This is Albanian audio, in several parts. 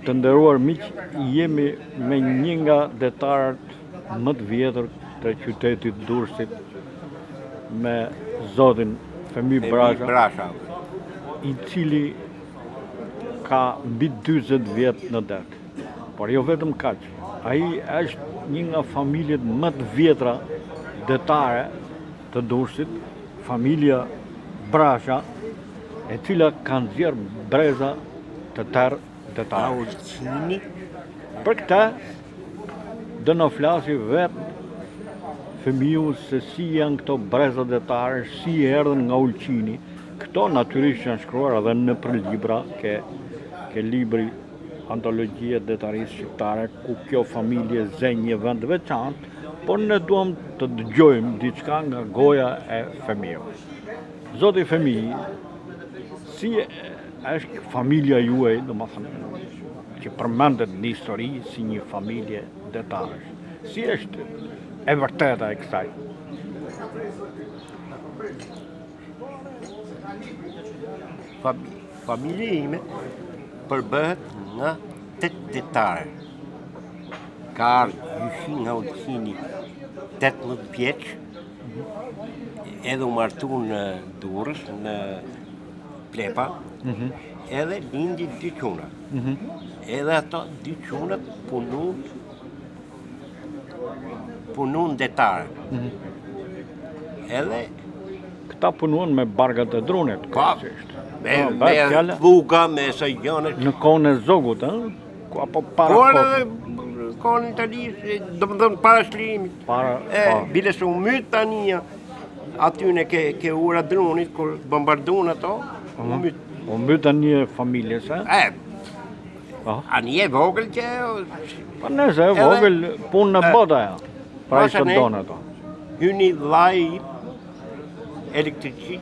Të nderuar miq, jemi me një nga detarët më të vjetër të qytetit Durrësit, me zotin Femi Brasha, i cili ka mbi 40 vjet në det. Por jo vetëm kaq, ai është një nga familjet më të vjetra detare të Durrësit, familja Brasha, e cila ka nxjerr breza të tërë detarë. Për këtë do në flasi vetë Femiu se si janë këto breza detare, si erdhën nga Ulqini. Këto natyrisht janë shkruar edhe në për libra, ke libri Antologjia e Detarisë Shqiptare, ku kjo familje zë një vend veçantë, por ne duam të dëgjojmë diçka nga goja e Femiu. Zoti Femi, si është familja juaj, domethënë, që përmendet në histori si një familje detarësh? Si është e vërteta e kësaj? Familja ime përbëhet nga 8 detare. Ka ardhur gjyshi nga Ulqini 18 vjeç, edhe u martu në Durrës, në Plepa, edhe lindi 2 çuna. Edhe ato 2 çunat punun detare. Edhe këta punuan me bargat e drunit, me buga, me sajone. Në kohën e Zogut, apo para kohën? Kohën italisë, domethënë para shlimit. Bile se u myt tani aty ke ura drunit, kur bombarduan ato, u myt. U myt një familje, se? Ani e vogël që... Pa nëse e vogël, punë në bota ja, pra i që donë ato. Hyni vaj elektricit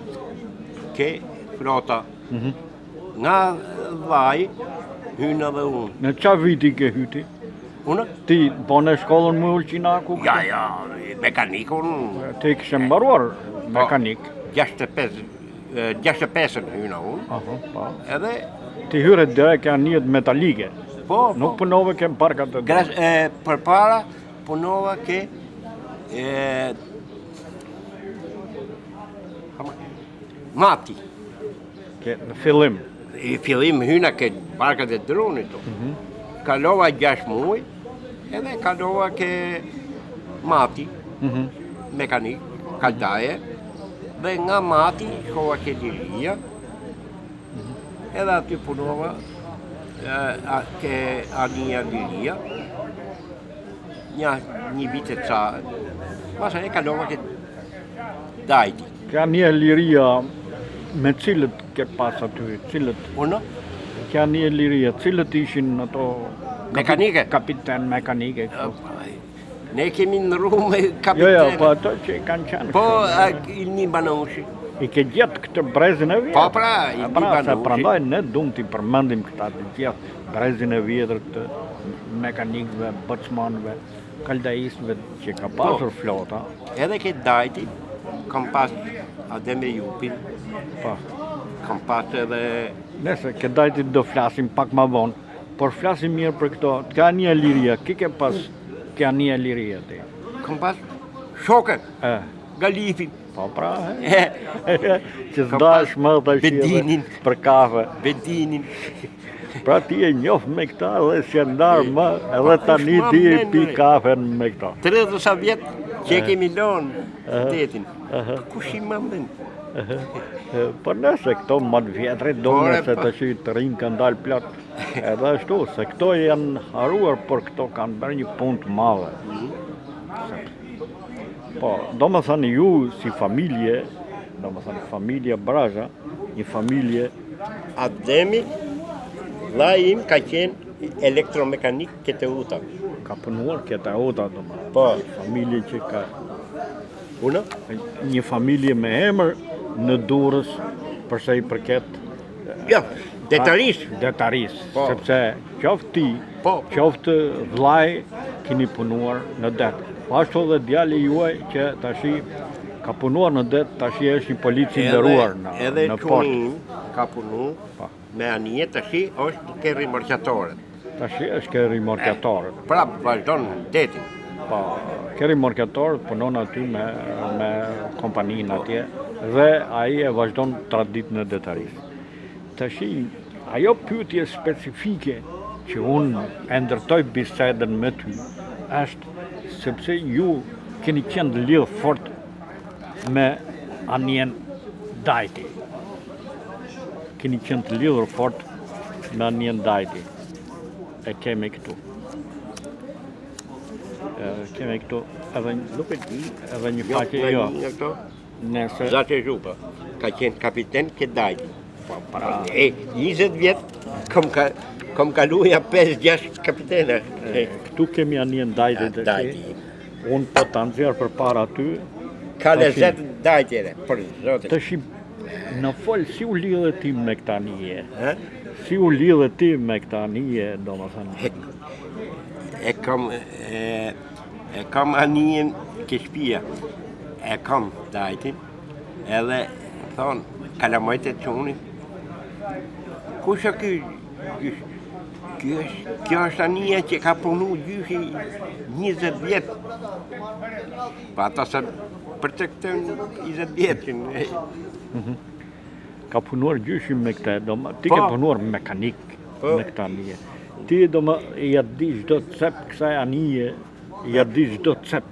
ke flota. Nga vaj, hynë edhe unë. Në qa viti ke hyti? Unë? Ti bone shkollën më Ulqinaku? Ja, mekanikun. Ti kështë mbaruar mekanik? 65-ën hyna unë. Edhe... Ti hyre direkt janë njët metalike? Po. Nuk punove ke barkat e drunit? Për para punova ke... mati. Në fillim? I fillim hyna ke barkat e drunit. Kalova 6 muaj, edhe kalova ke mati, mekanik, kaldaje, dhe nga mati shkova ke liria, edhe aty punova ke Arnia liria, një vit e ca, pastaj e kalova ke dajti. Ka një liria me cilët ke pas aty, cilët? Unë? Ka një liria, cilët ishin ato... Mekanike? Kapiten mekanike. Ne kemi në rrume kapiten. Jo, po ato që kanë qenë. Po, i një banushi. I ke gjetë këtë brezin e vjetër? Po, pra, i një banushi. Se prandaj ne dumë t'i përmendim këta të gjithë brezin e vjetër të mekanikëve, bëtsmanëve, kaldaisëve që ka pasur flota. Edhe ke dajti, kam pas ade me jupin. Po. Kam pas edhe... Nese, ke dajti do flasim pak ma vonë, por flasim mirë për këto. Ka një liria, ke pas ka një liria ti? Kam pas shokën, galifin. Po pra, që s'dash më të shqie për kafe. Bedinin. Pra ti e njof me këta dhe si ndarë më, edhe tani ti e pi kafe me këta. 30 vjetë që e kemi lonë shtetin. Kush i mëndën? Por nëse këto më të vjetrit do nëse të shi të rinjë kanë dalë plot, edhe ashtu, se këto janë haruar, por këto kanë bërë një punë të madhe. Po, do më thënë ju si familje, do më thënë familja Brasha, një familje... Ademi, la im ka qenë elektromekanik këtë uta. Ka punuar këtë uta, do më. Po. Familje që ka... Unë? Një familje me emër në Durrës, përsa i përket... Ja, detarisë. Detarisë, sepse qoftë ti, qoftë vllai, keni punuar në det. Po ashtu dhe djali juaj që tashi ka punuar në det, tashi është një polici nderuar në port. Edhe çunim ka punu me anije tash është ke rimorkatorët. Tash është ke rimorkatorët. Prap vazhdon detin. Po, ke rimorkatorët punon aty me kompaninë atje dhe ai e vazhdon traditën e detarisë. Tash ajo pyetje specifike që unë e ndërtoj bisedën me ty është sepse ju keni qenë lidhë fort me anien Dajti. Keni qenë të lidhur fort me anien Dajti. E kemi këtu. Kemi këtu edhe nuk e di, edhe një faqe jo. Nëse Zate Zhupa ka qenë kapiten ke Dajti. E 20 vjet kom kaluja 5-6 kapitena. Këtu kemi anien Dajti. Dajti. Unë po të nxjerr përpara ty. Ka lezet Dajtire, për zotin. Tash në fol si u lidhe ti me këta anije? Si u lidhe ti me këta anije, domethënë? E kam anijen ke shtëpia. E kam Dajtin, edhe thonë, kalamajt e qunit. Kush e ky? Kjo është anija që ka punu gjyshi 20 vjet. Pa ata se për të këtë 20 vjetin. Ka punuar gjyshi me këta, ti ke punuar mekanik me këta anije. Ti ja di çdo cep kësaj anije, ja di çdo cep.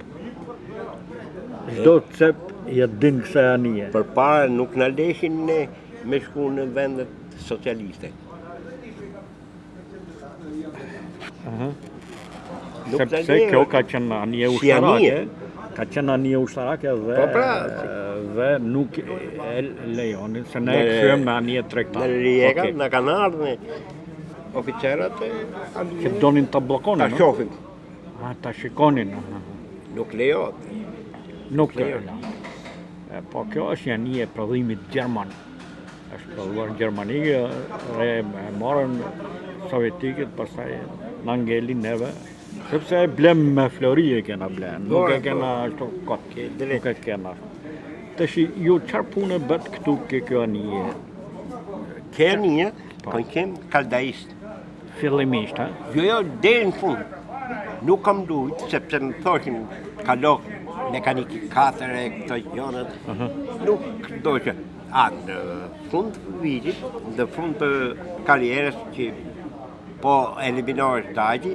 Çdo cep ja din kësaj anije. Përpara nuk na leshin ne me shku në vendet socialiste. Sepse kjo ka qenë anije ushtarake. Ka qenë anije ushtarake dhe nuk e lejonin, se ne e kthyer me anije tregtare. Në Rijeka na kanë ardhur oficerat që donin ta bllokonin. Ta shohin. Ta shikonin. Nuk lejohet. Nuk lejohet. Po kjo është një anije prodhimit gjerman. Është prodhuar në Gjermani dhe e morën sovjetikët, pastaj na ngelin neve. Sepse e blem me flori e kena blen, nuk e kena ashtu kot, nuk e kena. Tash ju çfarë pune bët këtu ke kjo anije? Ke anije, kanë qenë kaldaist. Fillimisht, ha? Jo, deri në fund. Nuk kam dujt, sepse më thoshin kalo mekanik 4 e këto gjonat. Nuk doqe. Në fund vitit, në fund të karrierës që po eliminohesh Dajti,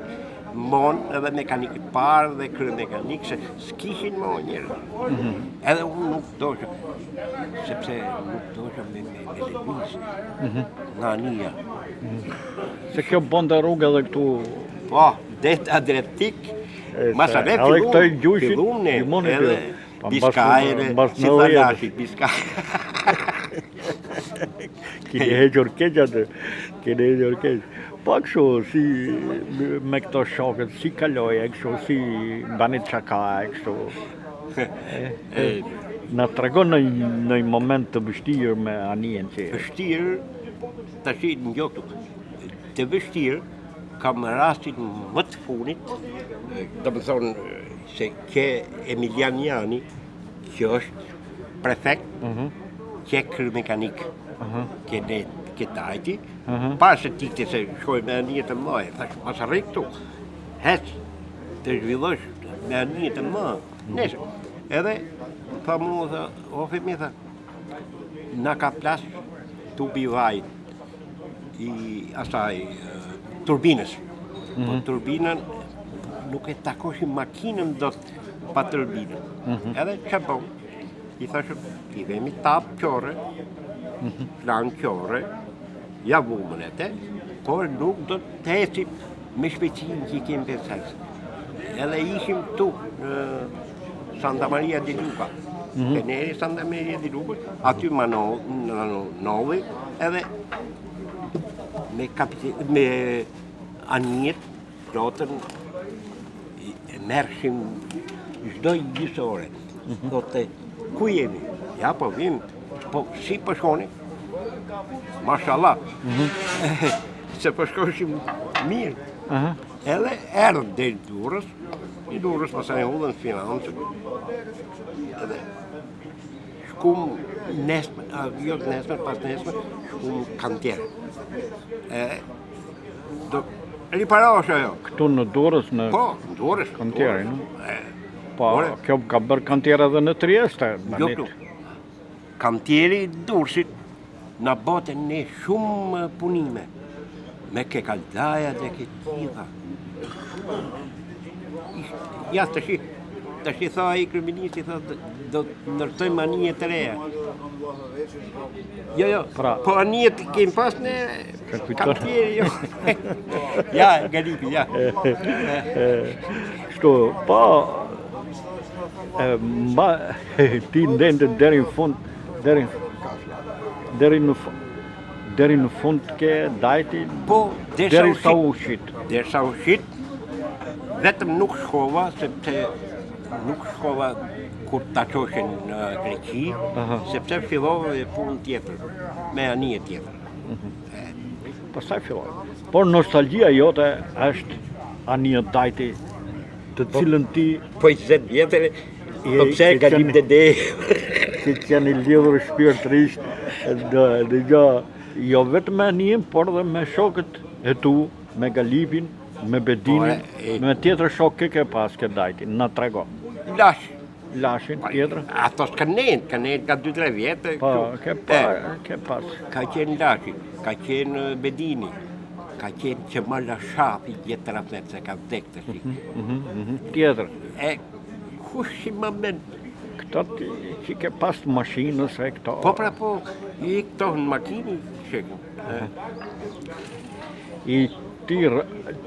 mon edhe mekanikët parë dhe kryemekanikë se s'kishin më njerëz. Edhe unë nuk dosha, sepse nuk dosha me lëviz në anija. Se kjo bonde rrugë edhe këtu... Po, det adretik, masave fillun ne, edhe Biskajre, si thalashi, Biskajre. Kini hequr keq atë, kini hequr keq. Po kështu, si me këto shokët, si kaloje, kështu, si bani çaka, kështu. Na tregon në një moment të vështirë me anijen që... Vështirë, tash në gjoktu. Të vështirë, kam rastin më të funit, do më thonë se ke Emilian Jani, që është prefekt, që e kryemekanik, ke Dajti, pas se tikte se shkoj me anijet e mëdha, thash mos arri këtu. Hec, të zhvillosh me anijet e mëdha. Nesër. Edhe tha mua, tha, o femi, tha, na ka plas tubi vajt i asaj turbinës. Po turbinën nuk e takoshim makinën dot pa turbinën. Edhe ç'a bëm? I thashëm, i vemi tap qore, plan qore, ja vumën e te, por nuk do të ecim me shpejtësinë që kemi pensar. Edhe ishim tu në Santa Maria di Luca. Veneri Santa Maria di Luca, aty më novi, edhe me anijet, plotën, mershim çdo gjysore. Thotë, ku jemi? Ja, po vim, po si po shkoni? Mashallah. Se po shkoshim mirë. Edhe erdhëm deri Durrës, i Durrës pastaj hullën financë. Edhe shkum nesër, jo nesër, pas nesër, shumë kantier. Do riparosh ajo. Këtu në Durrës në Po, në Durrës. kantieri, no? Po, Ore. kjo ka bërë kantier edhe në Trieste. Jo këtu. Kantieri Durrësit na botën ne shumë punime. Me ke kaldaja dhe ke tjitha. Ja, tash i tha ai kryeministi, tha do të ndërtojmë anije të reja. Jo, Pra. po anije të kemi pas ne Ka kujton. kantieri, jo. Ja, galipi, ja. Kështu, po, ti ndente deri në fund, deri në fund ke dajti, Po, deri sa ushit. Derisa u shit, vetëm nuk shkova, sepse nuk shkova kur ta qoshin në Greqi, Aha. sepse fillova e punë tjetër, me anije tjetër. Pastaj filloi. Por nostalgjia jote është anija dajti, të cilën ti Po i 20 vjetër, Je- po pse je galim qenë- dede. që qenë i lidhur shpirtërisht, jo vetëm me anijen, por dhe me shokët e tu, me Galipin, me Bedinin, Po, me tjetër shok ke pas ke dajti, na trego. Lash. Lashin tjetër, Ato s'kanen ka 2-3 vjetë. po, kështu. ke pas. Ka qenë Lashi, ka qenë Bedini, ka qenë Qemala Shafi, gjithë rafnet se ka vdek të shi. Tjetër, Kush i më men? këto që ke pas të mashinës e këto. Po pra po, i këto në makini, shekën.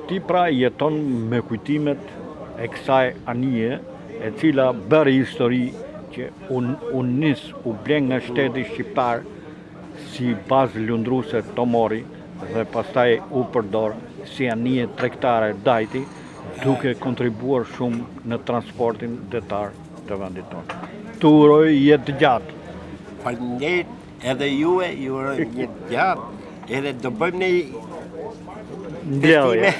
Ti pra jeton me kujtimet e kësaj anije, e cila bërë histori që unë nis u blen nga shteti shqiptar si bazë lundruse Tomori dhe pastaj u përdor si anije tregtare dajti, duke kontribuar shumë në transportin detar të vendit tonë. Tu uroj jetë gjatë. Faleminderit edhe juve, ju uroj një gjatë, edhe do bëjmë ne Ndjellje.